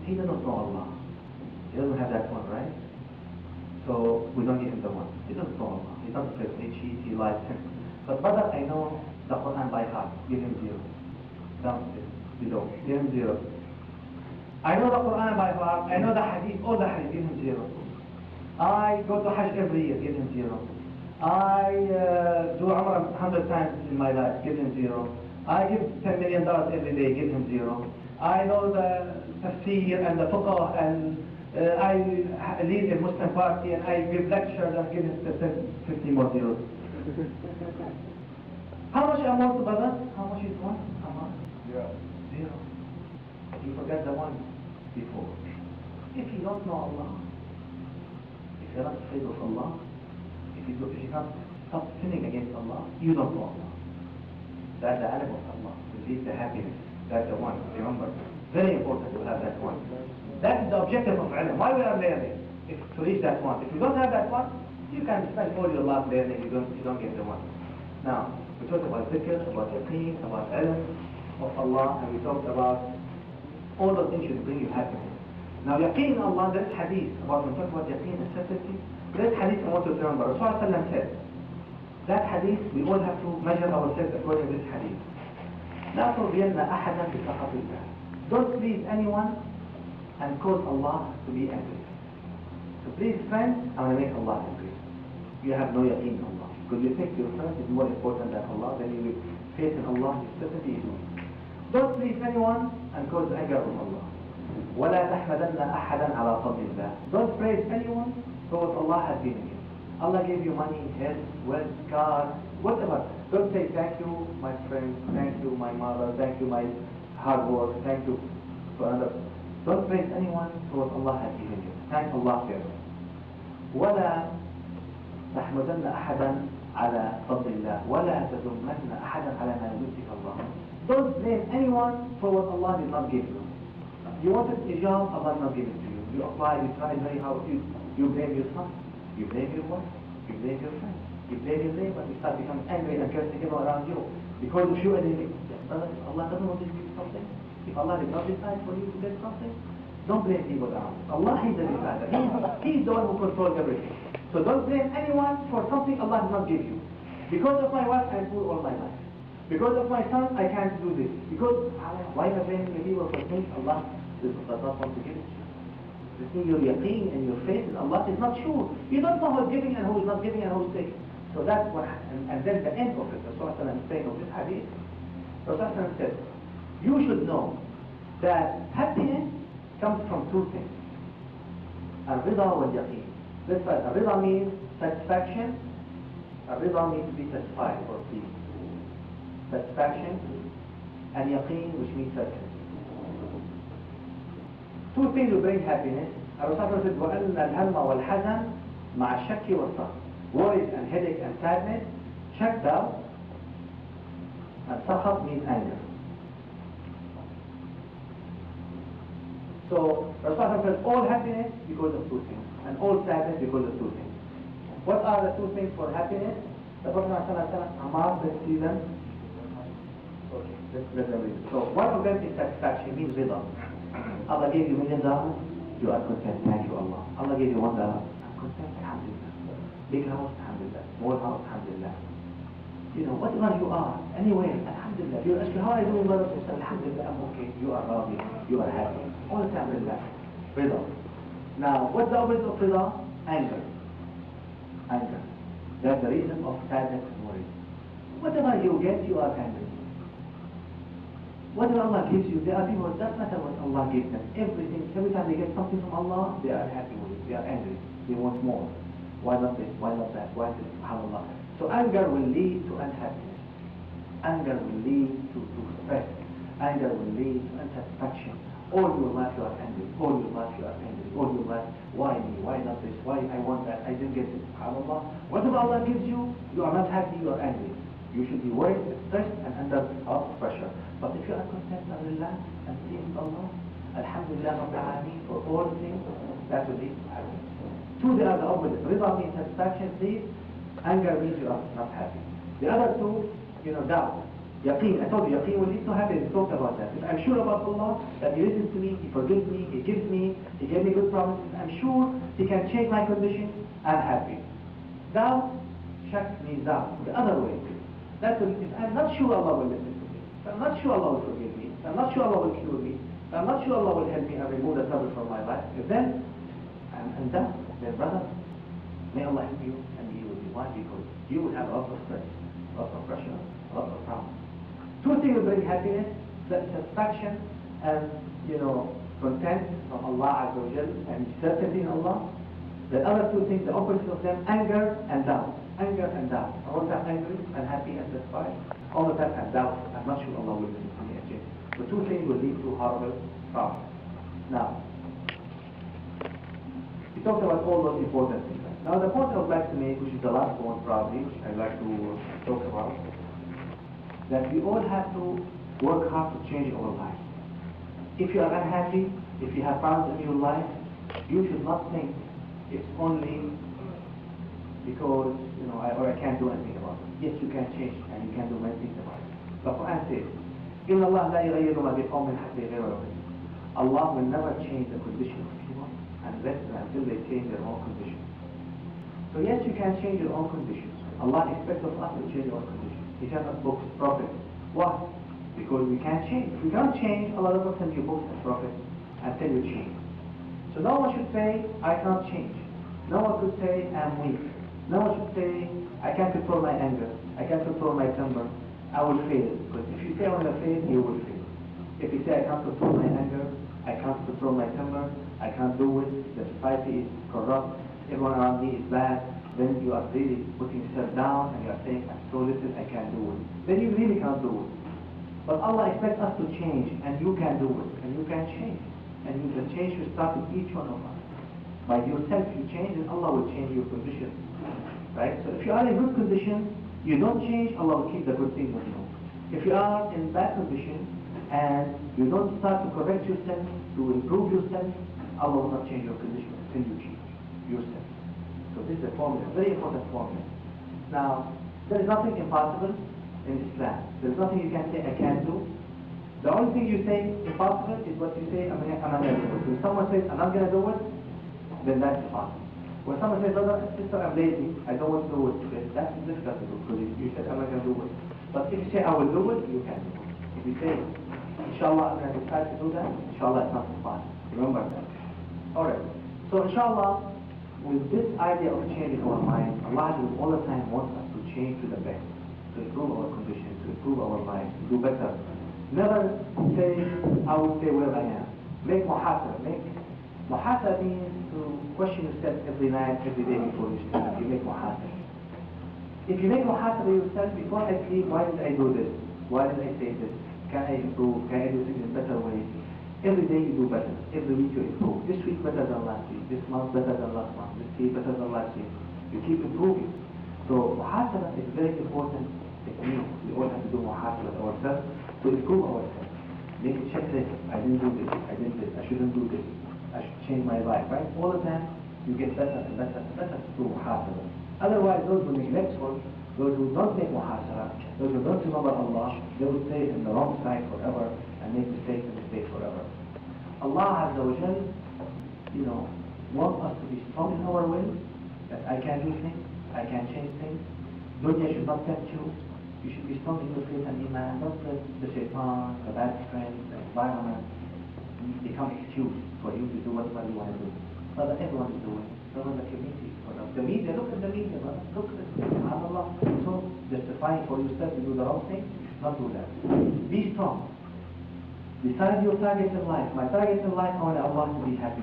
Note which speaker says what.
Speaker 1: He doesn't know Allah. He doesn't have that one, right? So we don't give him the one. He doesn't know Allah. He doesn't pray. He cheats. He lies. But brother, I know the Quran by heart. Give him 0. Downstairs, below. Give him 0. I know the Quran by heart. I know the Hadith. All the Hadith. Give him 0. I go to Hajj every year. Give him 0. I do Umrah 100 times in my life. Give him 0. I give $10 million every day. Give him 0. I know the tafsir and the fiqh and I lead a Muslim party and I give lectures and give him 50 more zeros. How much amount, brother? How much is one? How much? 0. You forget the one before. If you don't know Allah, if you're not afraid of Allah, if you can't stop sinning against Allah, you don't know Allah. That's the alim of Allah. It is the happiness. That's the one. Remember, very important to have that one. That's the objective of ilm. Why we are learning? If to reach that one. If you don't have that one, you can spend all your life learning. You don't get the one. Now we talked about dhikr, about yaqeen, about ilm of Allah, and we talked about all the things should bring you happiness. Now yaqeen in Allah, there is hadith about when we talk about yaqeen and certainty. There is hadith I want to remember. Rasulullah said that hadith we all have to measure ourselves according to this hadith. لا ترضين أحدا بسخط الله. Don't please anyone and cause Allah to be angry. To please friends, I want to make Allah angry. You have no yaqeen in Allah. Because you think your friend is more important than Allah, then you will faith in Allah, you certainly do. Don't please anyone and cause anger from Allah. ولا تحمدن أحدا على فضل الله. Don't praise anyone for what Allah has given you. Allah gave you money, health, wealth, car, whatever. Don't say thank you, my friend, thank you, my mother, thank you, my hard work, thank you for another. Don't praise anyone for what Allah has given you. Thank Allah first. ولا تحمدن أحدا على فضل الله ولا تذمن أحدا على ما يمسك الله. Don't blame anyone for what Allah did not give you. You wanted a job, Allah did not give it to you. You applied, you tried very hard. You blame your son, you blame your wife, you blame your friend, you blame your neighbor. You start becoming angry and cursing people around you because of you and you. Allah doesn't want to give you something. If Allah did not decide for you to get something, don't blame people around. Allah is the decider. He's the one who controls everything. So don't blame anyone for something Allah did not give you. Because of my wife, I'm poor all my life. Because of my son, I can't do this. Because why am I blaming the people for things Allah does not want to give it to you? You see, your yaqeen and your faith in Allah is not sure. You don't know who's giving and who's not giving and who's taking. So that's what happens. And then the end of it, Rasulullah is saying of this hadith, Rasulullah said, you should know that happiness comes from 2 things. Al-Rida wal-Yaqeen. This word, Al-Rida means satisfaction. Al-Rida means to be satisfied or pleased. Satisfaction and Yaqeen, which means certainty. 2 things will bring happiness. Rasulullah said, وَأَنَّ الْهَمَّ وَالْحَزَنَ مَعَ الشَّكِّ وَالصَّبْرِ. Worries and headache and sadness, shak doubt, and sakhat means anger. So Rasulullah said all happiness because of 2 things, and all sadness because of 2 things. What are the 2 things for happiness? The Prophet Amar, let's see them. Okay, let's read. So one of them is satisfaction, means rida. Allah gave you $1 million, you are content, thank you Allah. Allah gave you $1, I'm content, alhamdulillah. Big house, alhamdulillah. Small house, alhamdulillah. You know, whatever you are, anyway, alhamdulillah. You ask me, how are you doing, brother? You say, alhamdulillah, I'm okay. You are happy, you are happy. All alhamdulillah. Rida. Now, what's the opposite of rida? Anger. Anger. That's the reason of sadness and worry. Whatever you get, you are angry. Whatever Allah gives you, there are people, it doesn't matter what Allah gives them. Everything, every time they get something from Allah, they are happy with it. They are angry. They want more. Why not this? Why not that? Why this? SubhanAllah. So anger will lead to unhappiness. Anger will lead to stress. Anger will lead to unsatisfaction. All your life you are angry. All your life you are angry. All your life, why me? Why not this? Why I want that? I didn't get it. SubhanAllah. Whatever Allah gives you, you are not happy, you are angry. You should be worried, stressed, and under pressure. But if you are content and relaxed and pleased Allah, Alhamdulillah Rabbil Alameen, for all things, that will lead to happiness. 2, they are the opposite. Rida means satisfaction, please. Anger means you are not happy. The other 2, doubt. Yaqeen, I told you, yaqeen will lead to happiness. We talked about that. If I'm sure about Allah, that He listens to me, He forgives me, He gives me, He gave me good promises, I'm sure He can change my condition, I'm happy. Doubt, shak means doubt, the other way. That's what, if I'm not sure Allah will listen to me, if I'm not sure Allah will forgive me, if I'm not sure Allah will cure me, if I'm not sure Allah will help me and remove the trouble from my life, if then I'm in doubt, then brother, may Allah help you and He will be. Why? Because you will have a lot of stress, a lot of pressure, a lot of problems. Two things will bring happiness, satisfaction and, content from Allah Azza wa Jal and certainty in Allah. The other two things, the opposite of them, anger and doubt. Anger and doubt. All the time angry and happy and satisfied. All the time I'm doubt. I'm not sure Allah will listen to me again. The two things will lead to horrible problems. Now, we talked about all those important things. Now the point I would like to make, which is the last one probably, which I'd like to talk about, that we all have to work hard to change our life. If you are unhappy, if you have problems in your life, you should not think it's only because, I can't do anything about it. Yes, you can change and you can do many things about it. The Quran says, إِنَّ اللَّهَ لَا يُغَيِّرُ مَا بِقَوْمٍ حَتَّى يُغَيِّرُوا مَا بِأَنفُسِهِمْ. Allah will never change the condition of people until they change their own condition. So yes, you can change your own conditions. Allah expects of us to change our conditions. He sent us books, prophets. Why? Because we can't change. If we can't change, Allah doesn't send you books and prophets until you change. So no one should say, I can't change. No one should say, I'm weak. No one should say, I can't control my anger. I can't control my temper. I will fail. Because if you say I'm going to fail, you will fail. If you say I can't control my anger, I can't control my temper, I can't do it, the society is corrupt, everyone around me is bad, then you are really putting yourself down and you are saying, I'm so little, I can't do it. Then you really can't do it. But Allah expects us to change, and you can do it, and you can change. And you can change, you start with each one of us. By yourself you change, and Allah will change your condition. Right? So if you are in good condition, you don't change, Allah will keep the good things with you. If you are in bad condition, and you don't start to correct yourself, to improve yourself, Allah will not change your condition until you change yourself. So this is a formula, very important formula. Now, there is nothing impossible in Islam. There is nothing you can say, I can't do. The only thing you say impossible is what you say, I'm not going to do it. When someone says, I'm not going to do it, then that's impossible. When someone says, brother, sister, I'm lazy, I don't want to do it, that's difficult to do, because you said, I'm not going to do it. But if you say, I will do it, you can do it. If you say, inshallah, I'm going to decide to do that, inshallah, it's not impossible. Remember that. Alright. So inshallah, with this idea of changing our mind, Allah all the time wants us to change to the best, to improve our condition, to improve our life, to do better. Never say, I will stay where I am. Make muhasara. Muhasara means to question yourself every night, every day before you sleep. You make muhasara. If you make muhasara yourself before I sleep, why did I do this? Why did I say this? Can I improve? Can I do things in a better way? Every day you do better. Every week you improve. This week better than last week. This month better than last month. This year better than last year. You keep improving. So muhasara is very important technique. We all have to do muhasara ourselves to improve ourselves. Make a checklist. I didn't do this. I did this. I shouldn't do this. I should change my life. Right? All the time you get better and better and better to do muhasara. Otherwise, those who neglectful, those who don't make muhasara, those who don't remember Allah, they will stay in the wrong side forever and make mistakes forever. Allah Azza wa Jal, wants us to be strong in our will, that I can do things, I can change things. Dunya should not tempt you. You should be strong in your faith and iman. Don't let the shaitan, the bad friends, the environment become excuse for you to do whatever you want to do. But everyone is doing. Some of the community, the media, look at the media, look at subhanAllah. So justifying for yourself to do the wrong thing, not do that. Be strong. Decide your target in life. My target in life, I want Allah to be happy.